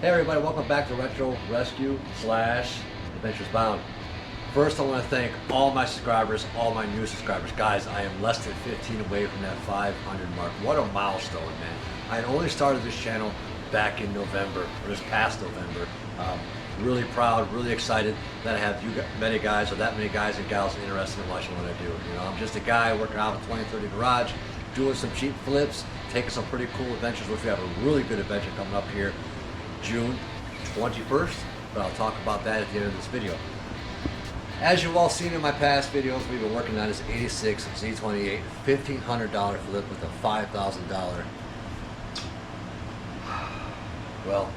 Hey everybody, welcome back to Retro Rescue slash Adventures Bound. First, I want to thank all my subscribers, all my new subscribers. Guys, I am less than 15 away from that 500 mark. What a milestone, man. I had only started this channel back in November, or this past November. Really proud, really excited that I have many guys, or that many guys and gals interested in watching what I do. You know, I'm just a guy working out of a 2030 garage, doing some cheap flips, taking some pretty cool adventures, which we have a really good adventure coming up here June 21st, but I'll talk about that at the end of this video. As you've all seen in my past videos, we've been working on this 86 Z28 $1,500 flip with a $5,000. Well,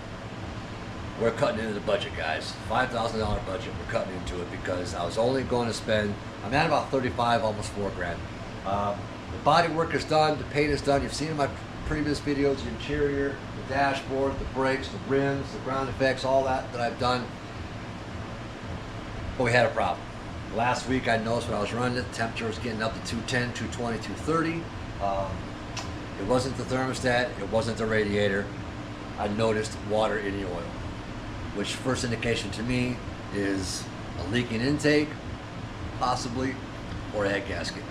we're cutting into the budget, guys. $5,000 budget, we're cutting into it because I was only going to spend, I'm at about 35, almost 4 grand. The body work is done, the paint is done. You've seen in my previous videos, the interior, the dashboard, the brakes, the rims, the ground effects, all that I've done. But we had a problem. Last week I noticed when I was running it, the temperature was getting up to 210, 220, 230. It wasn't the thermostat, it wasn't the radiator. I noticed water in the oil, which first indication to me is a leaking intake, possibly, or a head gasket.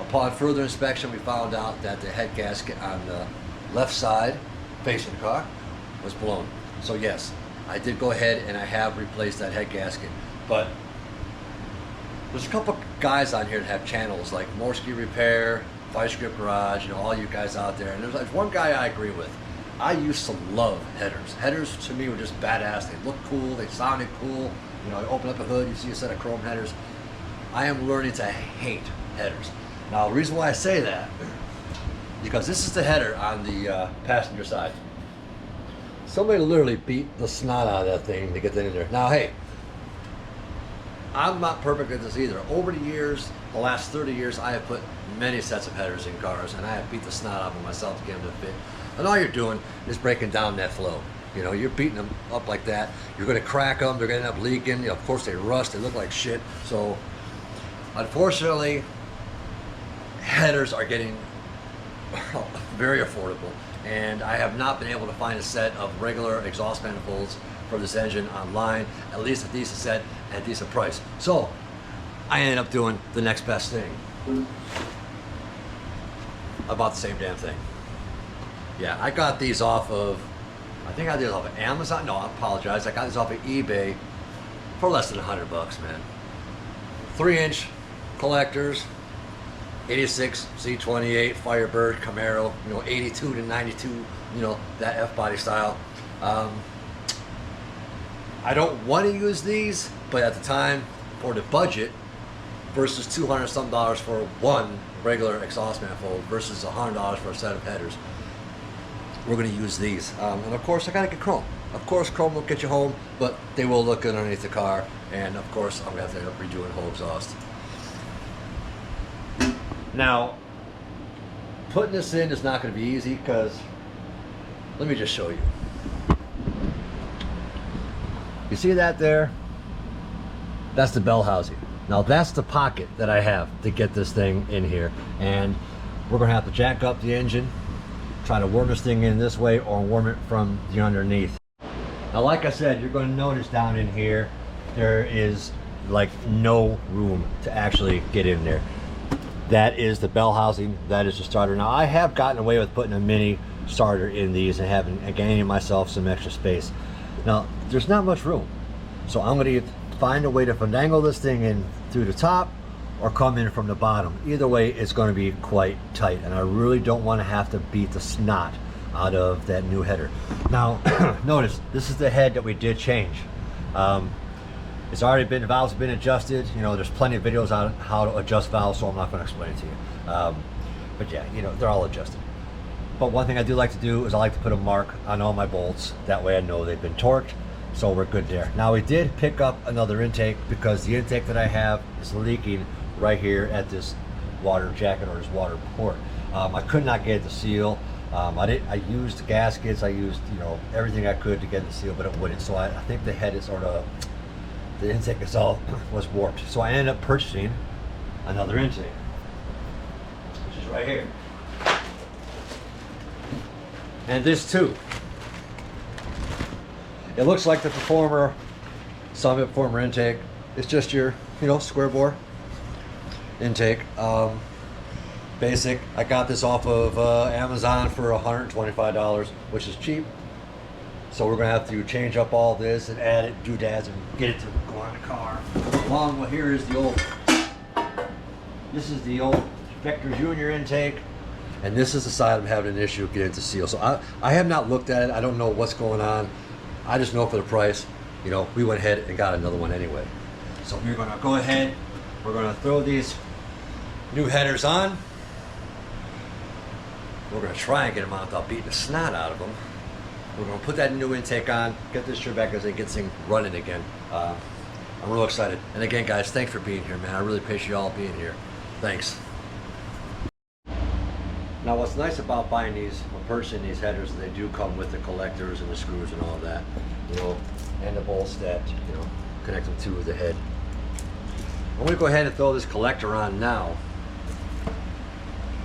Upon further inspection, we found out that the head gasket on the left side, facing the car, was blown. So yes, I did go ahead and I have replaced that head gasket. But there's a couple guys on here that have channels like Morsky Repair, Vice Grip Garage, you know, all you guys out there. And there's one guy I agree with. I used to love headers. Headers to me were just badass. They looked cool, they sounded cool. You know, you open up a hood, you see a set of chrome headers. I am learning to hate headers. Now, the reason why I say that, because this is the header on the passenger side. Somebody literally beat the snot out of that thing to get that in there. Now, hey, I'm not perfect at this either. Over the years, the last 30 years, I have put many sets of headers in cars, and I have beat the snot out of them myself to get them to fit. And all you're doing is breaking down that flow. You know, you're beating them up like that. You're going to crack them. They're going to end up leaking. You know, of course, they rust. They look like shit. So, unfortunately, headers are getting very affordable, and I have not been able to find a set of regular exhaust manifolds for this engine online, at least a decent set at a decent price. So I ended up doing the next best thing. About the same damn thing. Yeah, I got these off of, I think I got these off of Amazon. No, I apologize. I got these off of eBay for less than $100, man. 3-inch collectors, 86 Z28 Firebird Camaro, you know, 82 to 92, you know, that F-body style. I don't want to use these, but at the time, for the budget, versus $200 some for one regular exhaust manifold versus $100 for a set of headers, we're going to use these. And of course, I got to get chrome. Of course, chrome will get you home, but they will look good underneath the car. And of course, I'm going to have to end up redoing the whole exhaust. Now, putting this in is not going to be easy because, let me just show you. You see that there? That's the bell housing. Now that's the pocket that I have to get this thing in here. And we're going to have to jack up the engine, try to worm this thing in this way or worm it from the underneath. Now, like I said, you're going to notice down in here, there is like no room to actually get in there. That is the bell housing, that is the starter. Now, I have gotten away with putting a mini starter in these and gaining myself some extra space. Now, there's not much room. So I'm going to find a way to finagle this thing in through the top or come in from the bottom. Either way, it's going to be quite tight, and I really don't want to have to beat the snot out of that new header. Now, notice, this is the head that we did change. It's already been, the valves have been adjusted. You know, there's plenty of videos on how to adjust valves, so I'm not going to explain it to you. But yeah, you know, they're all adjusted. But one thing I do like to do is I like to put a mark on all my bolts. That way I know they've been torqued, so we're good there. Now, we did pick up another intake because the intake that I have is leaking right here at this water jacket or this water port. I could not get it to seal. I used gaskets. I used, you know, everything I could to get it to seal, but it wouldn't. So I think the head is sort of, the intake itself was warped. So I ended up purchasing another intake, which is right here. And this too It looks like the Performer Summit Performer intake. It's just your, square bore intake. Basic. I got this off of Amazon for $125, which is cheap. So we're gonna have to change up all this and add it, doodads, and get it to go on the car. Along with here is the old. This is the old Vector Junior intake, and this is the side I'm having an issue getting to seal. So I have not looked at it. I don't know what's going on. I just know for the price, we went ahead and got another one anyway. So we're gonna go ahead. We're gonna throw these new headers on. We're gonna try and get them on without beating the snot out of them. We're gonna put that new intake on, get this shirt back as it gets things running again. I'm real excited. And again, guys, thanks for being here, man. I really appreciate you all being here. Thanks. Now, what's nice about buying these or purchasing these headers is they do come with the collectors and the screws and all that, and the bolts that, connect them to the head. I'm gonna go ahead and throw this collector on now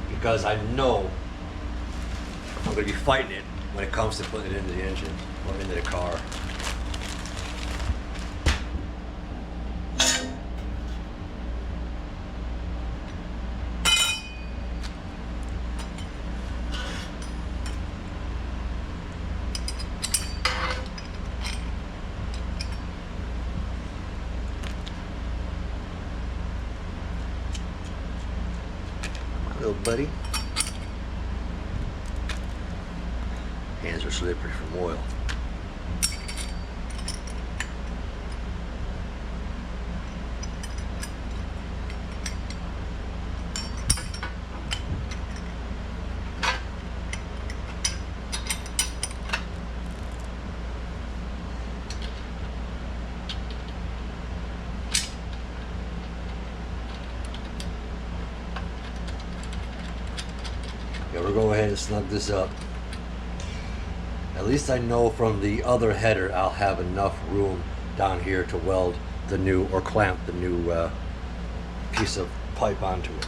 because I know I'm gonna be fighting it when it comes to putting it into the engine or into the car. Little buddy. Hands are slippery from oil. Yeah, we'll go ahead and snug this up. At least I know from the other header I'll have enough room down here to weld the new, or clamp the new piece of pipe onto it.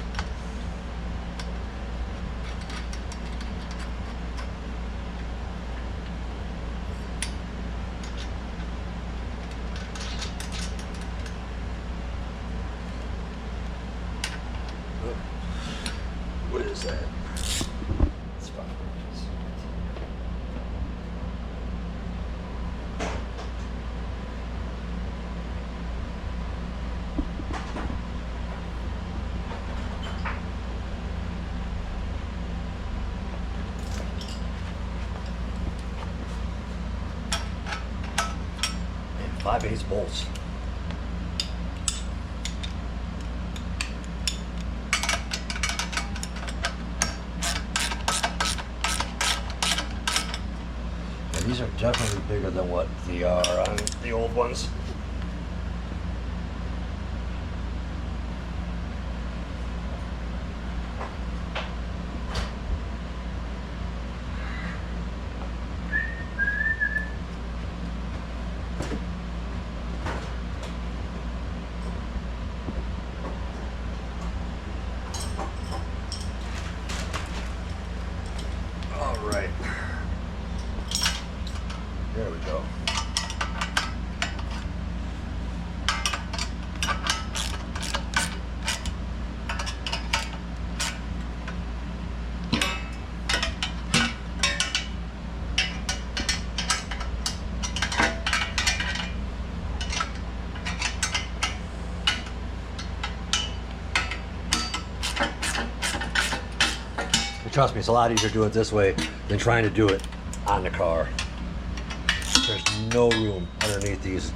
What is that? It's 5 inches. And 5/8 bolts. These are definitely bigger than what they are on the old ones. All right. There we go. Trust me, it's a lot easier to do it this way than trying to do it on the car. There's no room underneath these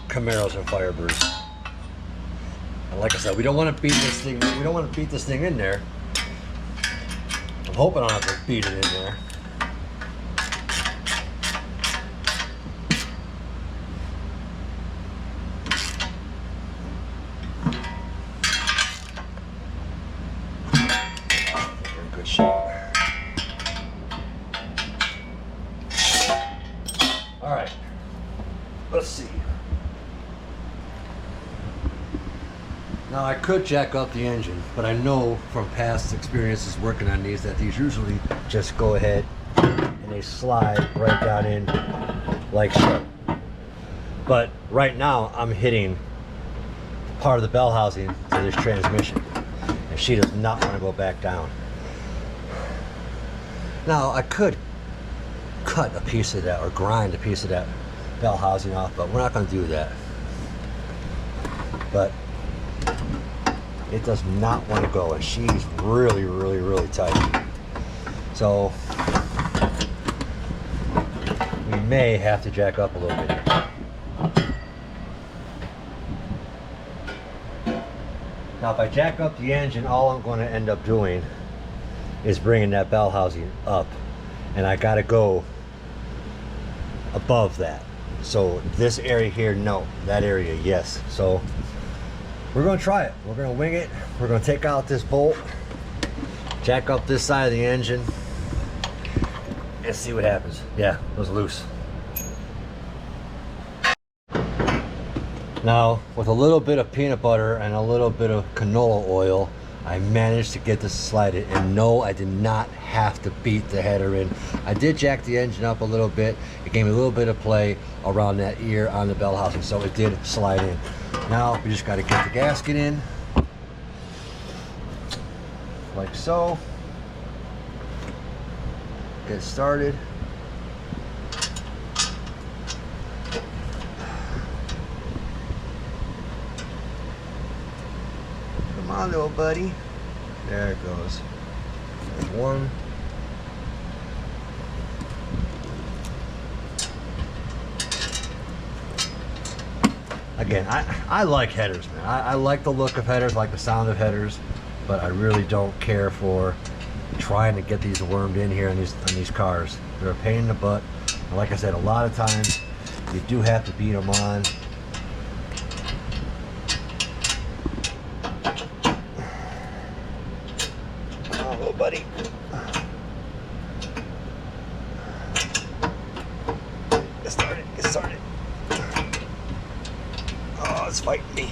Camaros and Firebirds. And like I said, we don't want to beat this thing. We don't want to beat this thing in there. I'm hoping I don't have to beat it in there. They're in good shape. All right, let's see. Now I could jack up the engine, but I know from past experiences working on these that these usually just go ahead and they slide right down in like so. But right now I'm hitting part of the bell housing to this transmission, and she does not want to go back down. Now I could cut a piece of that or grind a piece of that bell housing off, but we're not going to do that. But it does not want to go, and she's really, really, really tight. So we may have to jack up a little bit here. Now if I jack up the engine, all I'm going to end up doing is bringing that bell housing up, and I got to go above that. So this area here, no. That area, yes. So we're going to try it. We're going to wing it. We're going to take out this bolt, jack up this side of the engine, and see what happens. Yeah, it was loose. Now, with a little bit of peanut butter and a little bit of canola oil, I managed to get this to slide it. And no, I did not have to beat the header in. I did jack the engine up a little bit. It gave me a little bit of play around that ear on the bell housing, so it did slide in. Now, we just got to get the gasket in, like so. Get started. Come on, little buddy. There it goes. There's one. Again, I like headers, man. I like the look of headers, like the sound of headers, but I really don't care for trying to get these wormed in here on these cars. They're a pain in the butt. And like I said, a lot of times you do have to beat them on. Come on, little buddy. Get started, get started. Oh, it's fighting me.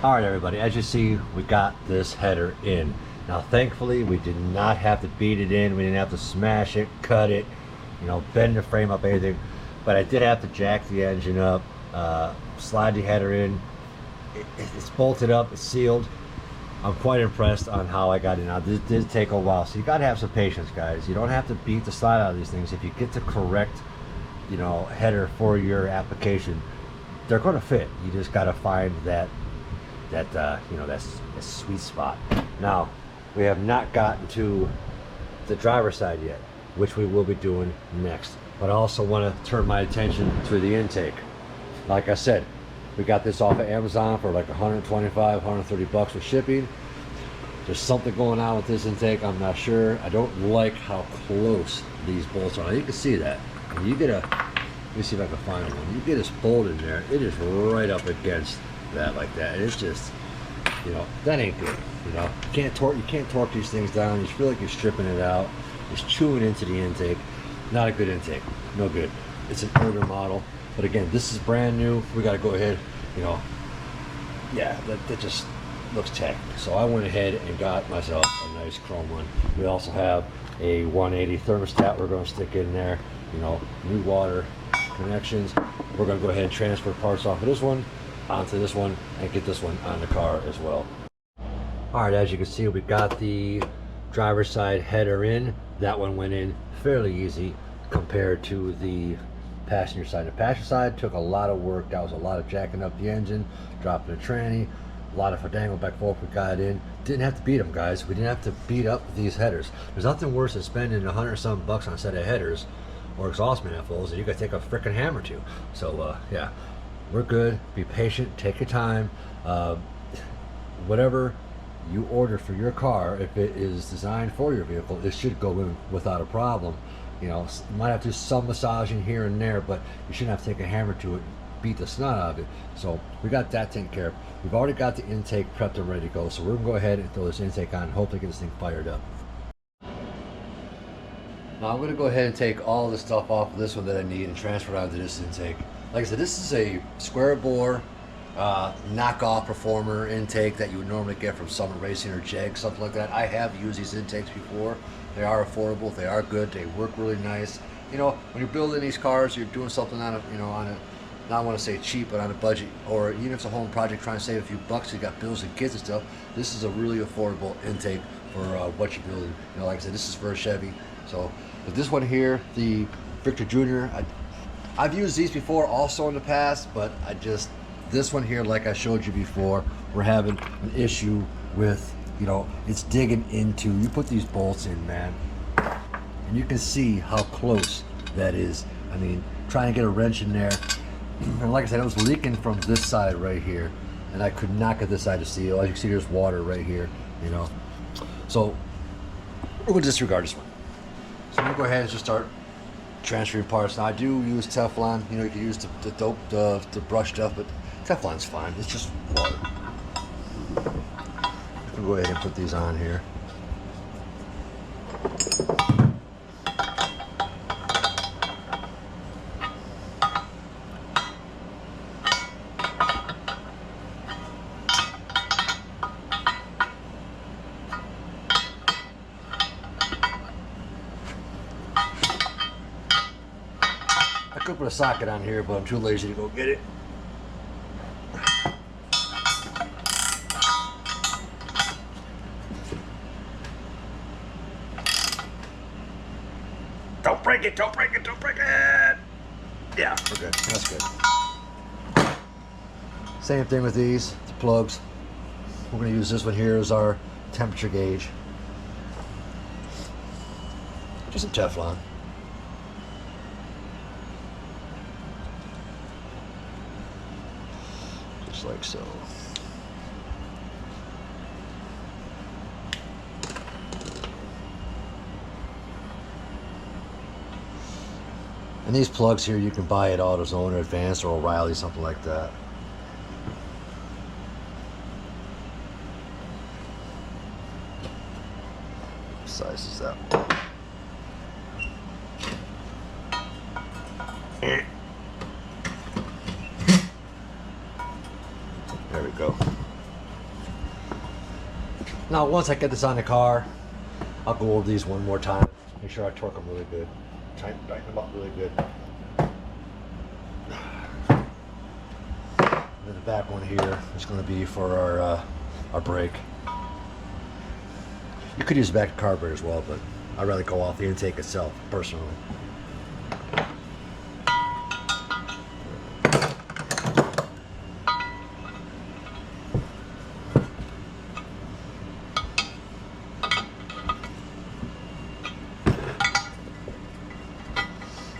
All right, everybody, as you see, we got this header in. Now, thankfully, we did not have to beat it in. We didn't have to smash it, cut it, bend the frame up, anything. But I did have to jack the engine up, slide the header in. It's bolted up, it's sealed. I'm quite impressed on how I got it. Now, this did take a while, so you got to have some patience, guys. You don't have to beat the slide out of these things. If you get the correct, header for your application, they're going to fit. You just got to find that sweet spot. Now, we have not gotten to the driver's side yet, which we will be doing next. But I also want to turn my attention to the intake. Like I said, we got this off of Amazon for like 125, 130 bucks with shipping. There's something going on with this intake. I'm not sure. I don't like how close these bolts are. You can see that. When you get let me see if I can find one. You get this bolt in there, it is right up against that like that. And it's just, that ain't good. You can't torque these things down. You feel like you're stripping it out. It's chewing into the intake. Not a good intake. No good. It's an older model. But again, this is brand new. We got to go ahead, yeah, that just looks tacky. So I went ahead and got myself a nice chrome one. We also have a 180 thermostat we're going to stick in there. New water connections. We're going to go ahead and transfer parts off of this one onto this one and get this one on the car as well. All right, as you can see, we got the driver's side header in. That one went in fairly easy compared to the passenger side. The passenger side took a lot of work. That was a lot of jacking up the engine, dropping the tranny, a lot of dangle back and forth. We got it in. Didn't have to beat them, guys. We didn't have to beat up these headers. There's nothing worse than spending 100-something bucks on a set of headers or exhaust manifolds, and you gotta take a freaking hammer to. So yeah, we're good. Be patient. Take your time. Whatever you order for your car, if it is designed for your vehicle, it should go in without a problem. You might have to do some massaging here and there, but you shouldn't have to take a hammer to it, beat the snot out of it. So we got that taken care of. We've already got the intake prepped and ready to go, so we're gonna go ahead and throw this intake on and hopefully get this thing fired up. Now I'm gonna go ahead and take all the stuff off of this one that I need and transfer it onto this intake. Like I said, this is a square bore knockoff performer intake that you would normally get from Summit Racing or Jag, something like that. I have used these intakes before. They are affordable. They are good. They work really nice. You know, when you're building these cars, you're doing something on a, you know, on a, not want to say cheap, but on a budget, or even if it's a home project, trying to save a few bucks, you got bills and kids and stuff. This is a really affordable intake for what you're building. You know, like I said, this is for a Chevy. So, but this one here, the Victor Jr., I've used these before also in the past, but this one here, like I showed you before, we're having an issue with, you know, it's digging into, you put these bolts in, man, and you can see how close that is. I mean, trying to get a wrench in there, and like I said, it was leaking from this side right here, and I could not get this side to seal. As you can see, there's water right here, you know. So we're going to disregard this one. So I'm going to go ahead and just start transferring parts. Now I do use Teflon. You know, you can use the brush stuff, but Teflon's fine. It's just water. I'm going to go ahead and put these on here. I could put a socket on here, but I'm too lazy to go get it. Don't break it, don't break it, don't break it! Yeah, we're good. That's good. Same thing with these, the plugs. We're going to use this one here as our temperature gauge. Just some Teflon. Just like so. And these plugs here you can buy at AutoZone or Advanced or O'Reilly, something like that. What size is that? There we go. Now once I get this on the car, I'll go over these one more time. Make sure I torque them really good. Tighten them up really good. And then the back one here is going to be for our brake. You could use the back carburetor as well, but I'd rather go off the intake itself, personally.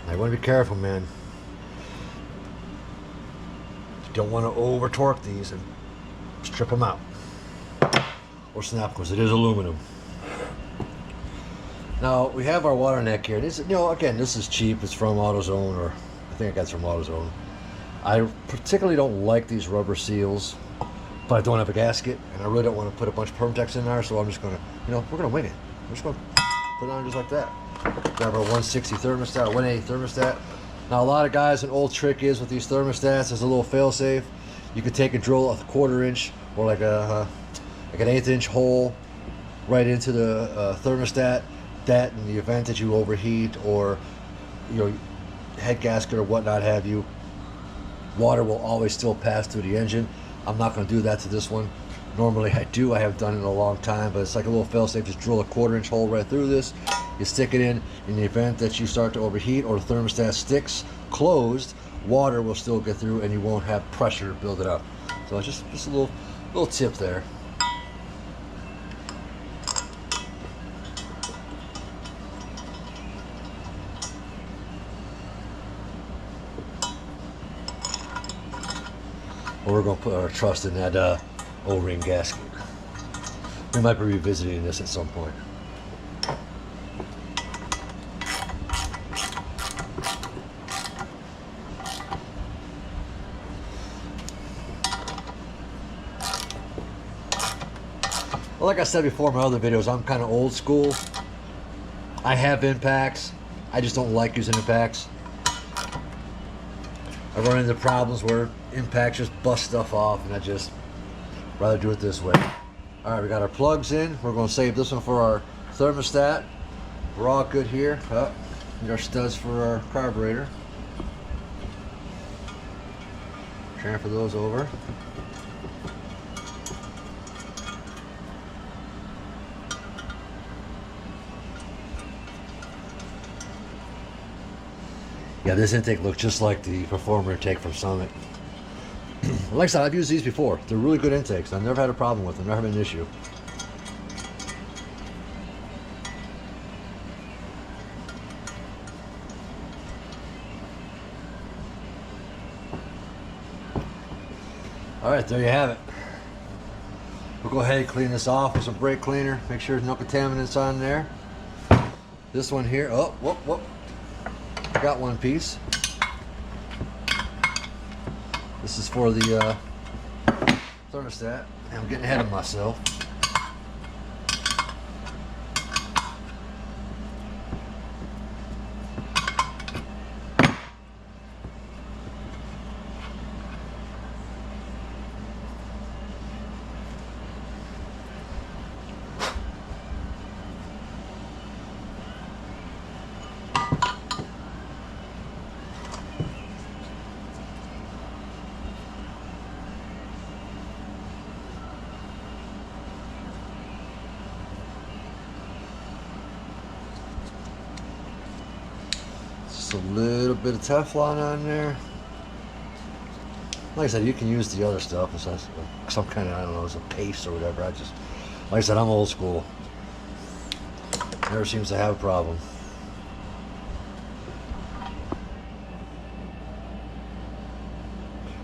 I want to be careful, man. You don't want to over torque these and strip them out or snap them, because it is aluminum. Now we have our water neck here. This, you know, again, this is cheap. It's from AutoZone, or I think I got it from AutoZone. I particularly don't like these rubber seals, but I don't have a gasket, and I really don't want to put a bunch of Permatex in there, so I'm just going to, you know, we're going to wing it. We're just going to put it on just like that. Grab our 160 thermostat, 180 thermostat. Now a lot of guys, an old trick is with these thermostats, there's a little fail-safe. You could take and drill a 1/4 inch or like an 1/8 inch hole right into the thermostat. That in the event that you overheat or, you know, head gasket or whatnot have you, water will always still pass through the engine. I'm not going to do that to this one. Normally I do. I haven't done it in a long time, but it's like a little fail-safe. Just drill a 1/4 inch hole right through this. You stick it in the event that you start to overheat or the thermostat sticks closed, water will still get through and you won't have pressure build it up. So it's just a little tip there. Well, we're going to put our trust in that O-ring gasket. We might be revisiting this at some point. Well, like I said before in my other videos, I'm kind of old school. I have impacts. I just don't like using impacts. I I run into problems where impacts just bust stuff off, and I just rather do it this way. All right, we got our plugs in. We're going to save this one for our thermostat. We're all good here. Oh, our studs for our carburetor. Transfer those over. Yeah, this intake looks just like the Performer intake from Summit. Like I said, I've used these before. They're really good intakes. I've never had a problem with them. Never been an issue. All right, there you have it. We'll go ahead and clean this off with some brake cleaner. Make sure there's no contaminants on there. This one here, oh, whoop, whoop. Got one piece. This is for the thermostat. I'm getting ahead of myself. Just a little bit of Teflon on there. Like I said, you can use the other stuff. It's some kind of, I don't know, it's a paste or whatever. Like I said, I'm old school. Never seems to have a problem.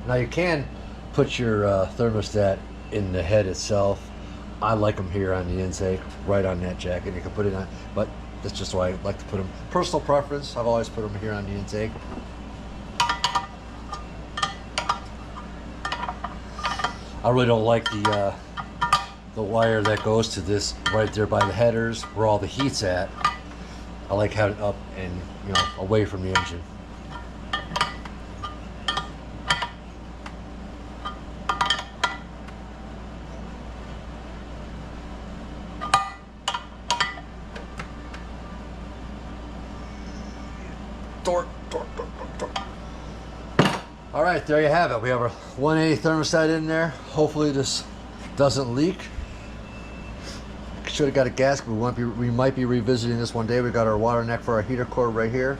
Now you can put your thermostat in the head itself. I like them here on the intake, right on that jacket. You can put it on, but that's just why I like to put them. Personal preference, I've always put them here on the intake. I really don't like the wire that goes to this right there by the headers where all the heat's at. I like having it up and, you know, away from the engine. All right, there you have it. We have our 180 thermostat in there. Hopefully this doesn't leak. Should have got a gasket. We might be revisiting this one day. We got our water neck for our heater core right here.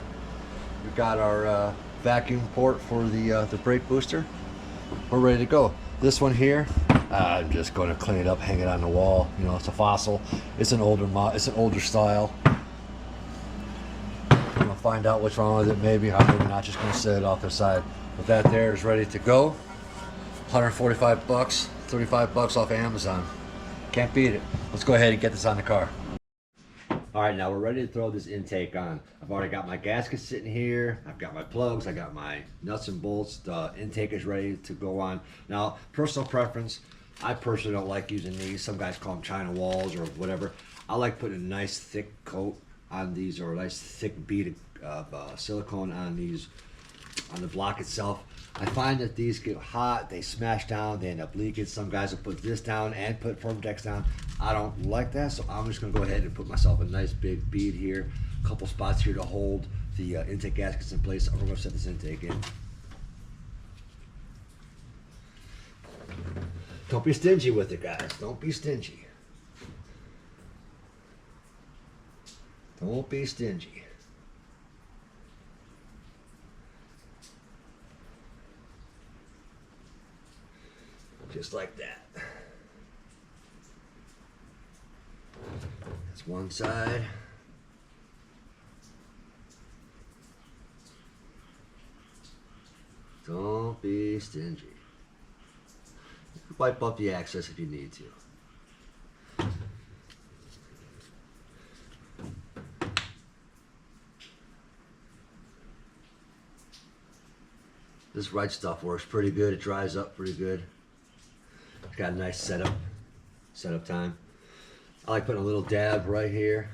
We've got our vacuum port for the brake booster. We're ready to go. This one here, I'm just going to clean it up, hang it on the wall. You know, it's a fossil. It's an older style. I'm gonna find out what's wrong with it. Maybe I'm maybe not. Just going to set it off the side. But that there is ready to go. 145 bucks, 35 bucks off of Amazon. Can't beat it. Let's go ahead and get this on the car. All right, now we're ready to throw this intake on. I've already got my gasket sitting here. I've got my plugs. I got my nuts and bolts. The intake is ready to go on. Now, personal preference, I personally don't like using these. Some guys call them China walls or whatever. I like putting a nice thick coat on these, or a nice thick bead of silicone on these, on the block itself. I find that these get hot, they smash down, they end up leaking. Some guys will put this down and put Permatex down. I don't like that, so I'm just gonna go ahead and put myself a nice big bead here, a couple spots here to hold the intake gaskets in place. I'm gonna set this intake in. Don't be stingy with it, guys. Don't be stingy. Don't be stingy. Just like that. That's one side. Don't be stingy. Wipe up the access if you need to. This right stuff works pretty good. It dries up pretty good. It's got a nice setup time. I like putting a little dab right here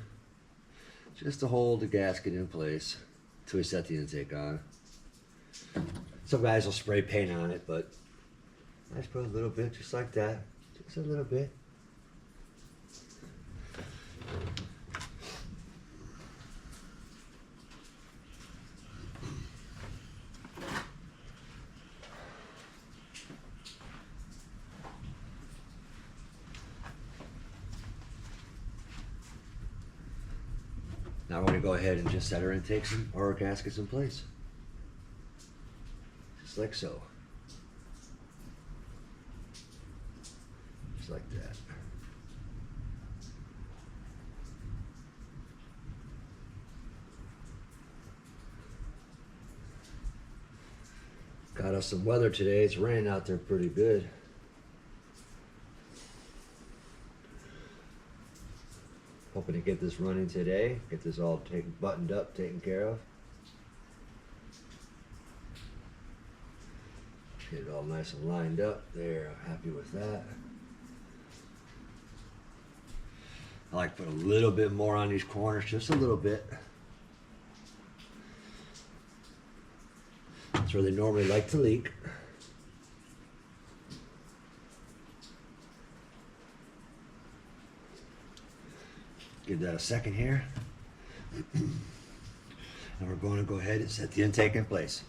just to hold the gasket in place until we set the intake on. Some guys will spray paint on it, but I just put a little bit, just like that. Just a little bit. Now we're going to go ahead and just set our intakes or our gaskets in place. Just like so. Just like that. Got us some weather today. It's raining out there pretty good. Hoping to get this running today. Get this all buttoned up, taken care of. Get it all nice and lined up there. I'm happy with that. I like to put a little bit more on these corners, just a little bit. That's where they normally like to leak. Give that a second here. And we're going to go ahead and set the intake in place.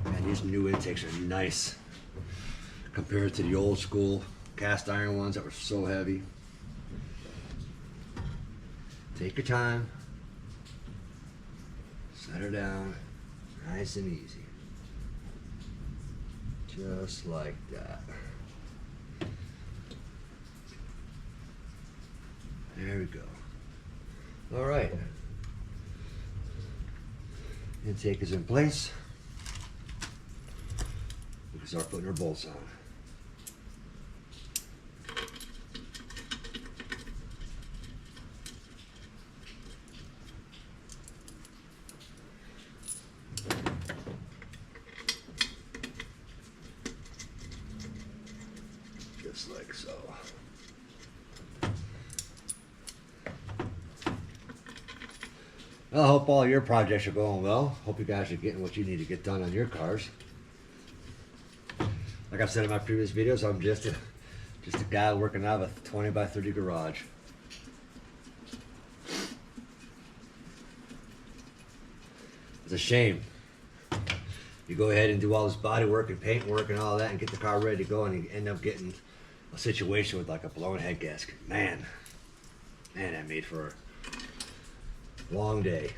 And these new intakes are nice compared to the old school cast iron ones that were so heavy. Take your time. Set her down. Nice and easy. Just like that. There we go. All right. Intake is in place. We can start putting our bolts on. Just like so. Well, I hope all your projects are going well. Hope you guys are getting what you need to get done on your cars. Like I've said in my previous videos, I'm just a guy working out of a 20 by 30 garage. It's a shame. You go ahead and do all this body work and paint work and all that and get the car ready to go, and you end up getting a situation with like a blown head gasket. Man, that made for a long day.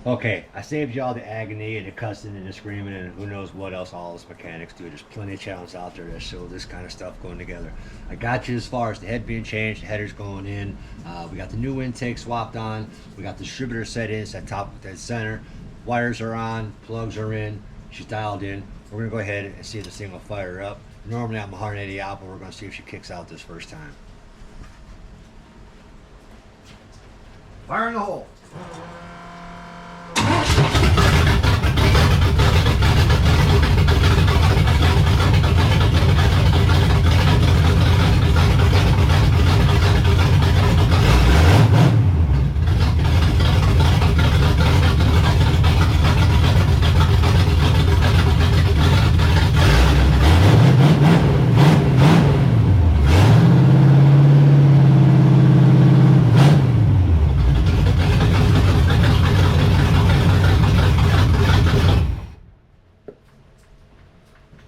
Okay, I saved y'all the agony and the cussing and the screaming and who knows what else all us mechanics do. There's plenty of channels out there that show this kind of stuff going together. I got you as far as the head being changed, the headers going in. We got the new intake swapped on. We got the distributor set in, it's at top, dead center. Wires are on, plugs are in, she's dialed in. We're gonna go ahead and see if this thing will fire up. Normally I'm 180 out, but we're gonna see if she kicks out this first time. Fire in the hole.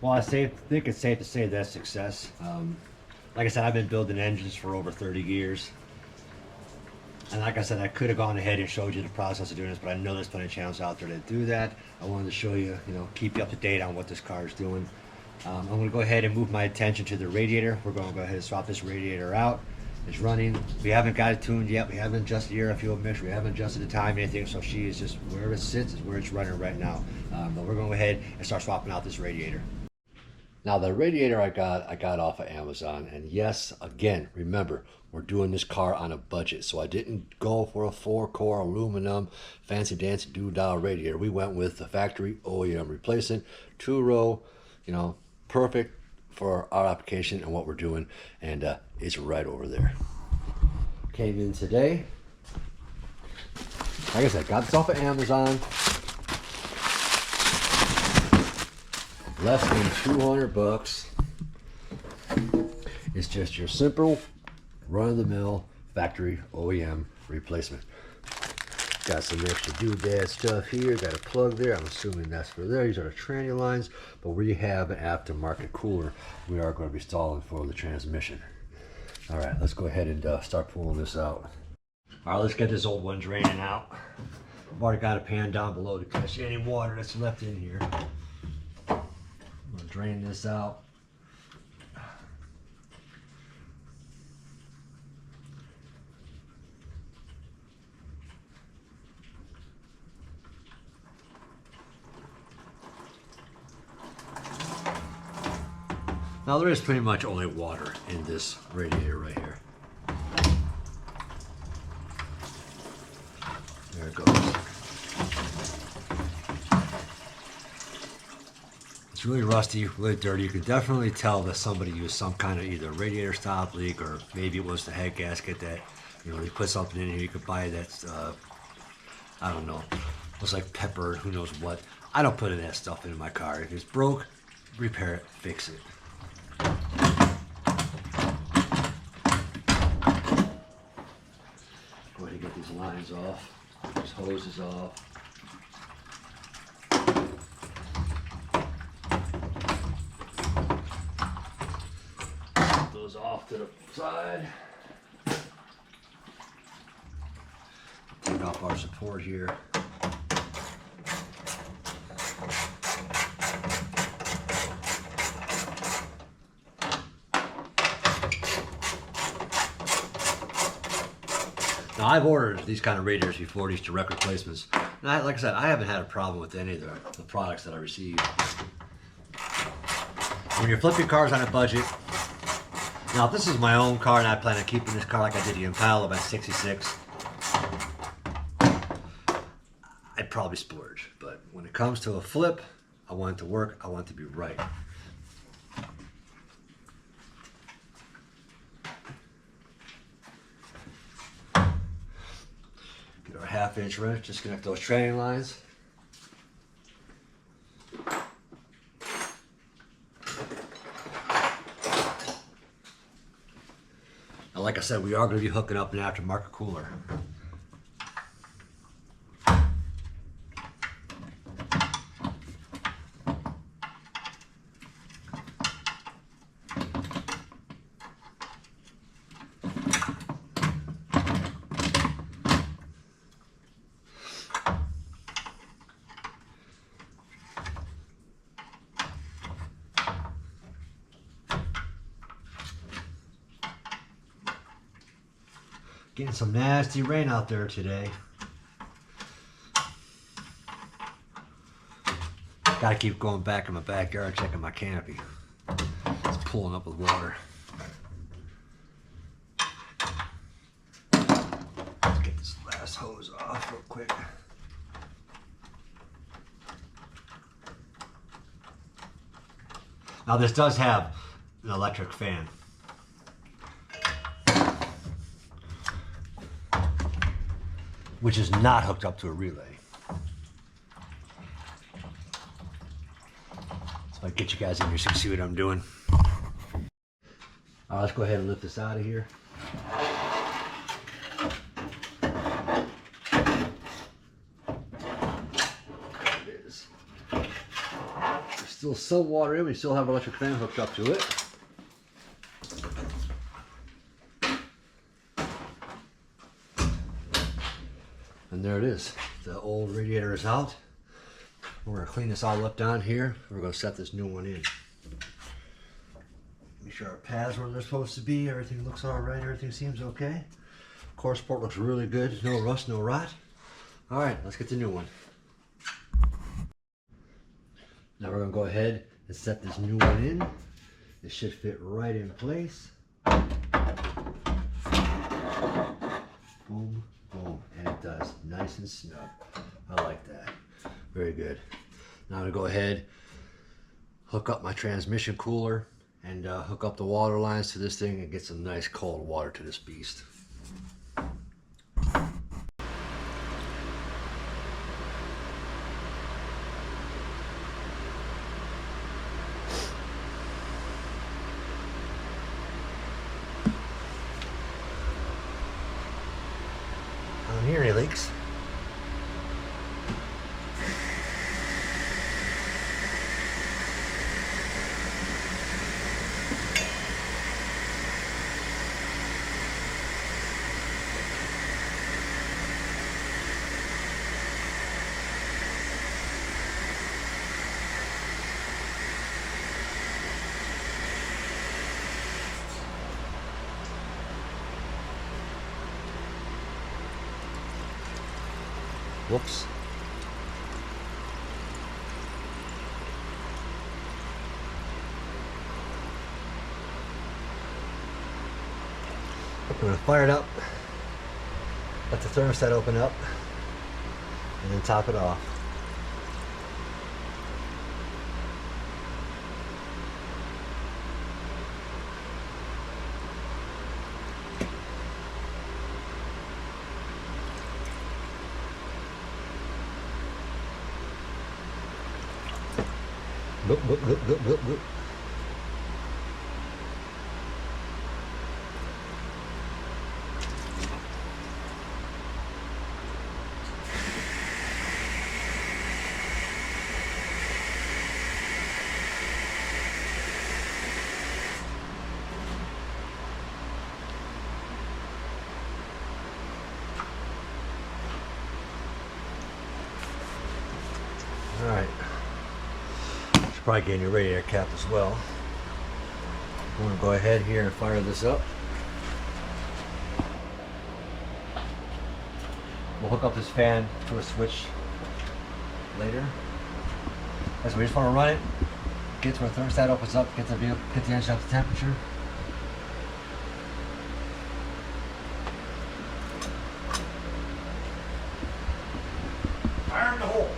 Well, I think it's safe to say that's success. Like I said, I've been building engines for over 30 years. And like I said, I could have gone ahead and showed you the process of doing this, but I know there's plenty of channels out there that do that. I wanted to show you, keep you up to date on what this car is doing. I'm going to go ahead and move my attention to the radiator. We're going to go ahead and swap this radiator out. It's running. We haven't got it tuned yet. We haven't adjusted the air fuel mix. We haven't adjusted the time, anything. So she is just where it sits is where it's running right now. But we're going to go ahead and start swapping out this radiator. Now the radiator I got off of Amazon, and yes, again, remember, we're doing this car on a budget, so I didn't go for a 4-core aluminum fancy dancy doodah radiator. We went with the factory OEM replacement, 2-row, you know, perfect for our application and what we're doing, and it's right over there. Came in today. Like I said, got this off of Amazon. Less than 200 bucks. It's just your simple run-of-the-mill factory OEM replacement. Got some extra doodad stuff here. Got a plug there. I'm assuming that's for there. These are the tranny lines, but we have an aftermarket cooler we are going to be installing for the transmission. All right, let's go ahead and start pulling this out. All right, let's get this old one draining out. I've already got a pan down below to catch any water that's left in here. I'm gonna drain this out. Now there is pretty much only water in this radiator right here. There it goes. It's really rusty, really dirty. You can definitely tell that somebody used some kind of either radiator stop leak, or maybe it was the head gasket that, you know, they put something in here. You could buy that, I don't know, looks like pepper, who knows what. I don't put that stuff in my car. If it's broke, repair it, fix it. Go ahead and get these lines off, these hoses off. Put those off to the side. Take off our support here. Now I've ordered these kind of radiators before, these direct replacements. And like I said, I haven't had a problem with any of the products that I received. When you're flipping cars on a budget, now if this is my own car and I plan on keeping this car like I did the Impala about 66, I'd probably splurge. But when it comes to a flip, I want it to work, I want it to be right. Get our 1/2-inch wrench, disconnect those training lines. Now, like I said, we are going to be hooking up an aftermarket cooler. Getting some nasty rain out there today. Gotta keep going back in my backyard checking my canopy. It's pulling up with water. Let's get this last hose off real quick. Now this does have an electric fan. Which is not hooked up to a relay. So I get you guys in here so you can see what I'm doing. All right, let's go ahead and lift this out of here. There it is. There's still some water in. We still have an electric fan hooked up to it. And there it is. The old radiator is out. We're going to clean this all up down here. We're going to set this new one in. Make sure our pads where they're supposed to be. Everything looks all right. Everything seems okay. Core support looks really good. No rust, no rot. All right, let's get the new one. Now we're going to go ahead and set this new one in. It should fit right in place. Boom, boom, and it does. Nice and snug. I like that. Very good. Now I'm gonna go ahead, hook up my transmission cooler, and hook up the water lines to this thing and get some nice cold water to this beast. I don't hear any leaks. Whoops. I'm going to fire it up, let the thermostat open up, and then top it off. Boop, boop, boop, boop, boop, boop. All right. Should probably get your radiator cap as well. I'm going to go ahead here and fire this up. We'll hook up this fan to a switch later. As we just want to run it, get to where the thermostat opens up, get the engine up to temperature. Fire in the hole.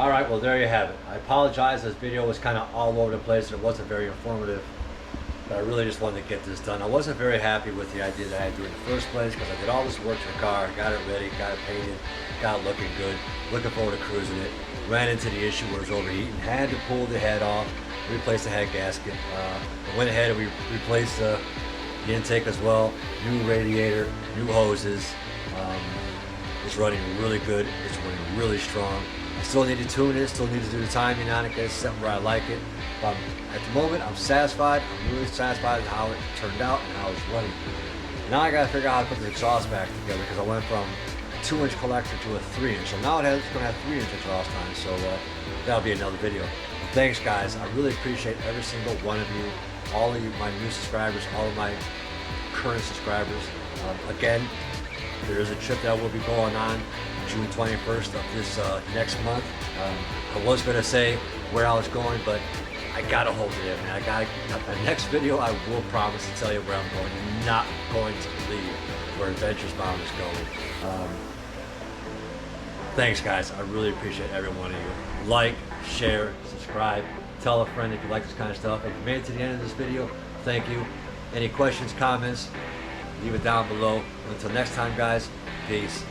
All right, well, there you have it. I apologize, this video was kind of all over the place and it wasn't very informative, but I really just wanted to get this done. I wasn't very happy with the idea that I had to do in the first place because I did all this work to the car, got it ready, got it painted, got it looking good, looking forward to cruising it. Ran into the issue where it was overheating, had to pull the head off, replace the head gasket. I went ahead and we replaced the intake as well, new radiator, new hoses. It's running really good, it's running really strong. I still need to tune it, still need to do the timing on it, get it set where I like it. But at the moment, I'm satisfied. I'm really satisfied with how it turned out and how it's running. Now I gotta figure out how to put the exhaust back together because I went from a 2-inch collector to a 3-inch. So now it's gonna have 3-inch exhaust on it, so that'll be another video. But thanks guys, I really appreciate every single one of you, all of you, my new subscribers, all of my current subscribers. Again, there is a trip that will be going on June 21st of this next month. I was gonna say where I was going, but I gotta hold it in, man. The next video I will promise to tell you where I'm going. I'm not going to leave where Adventures Bound is going. Thanks guys, I really appreciate every one of you. Like, share, subscribe, tell a friend if you like this kind of stuff. If you made it to the end of this video, thank you. Any questions, comments, leave it down below. Until next time guys, peace.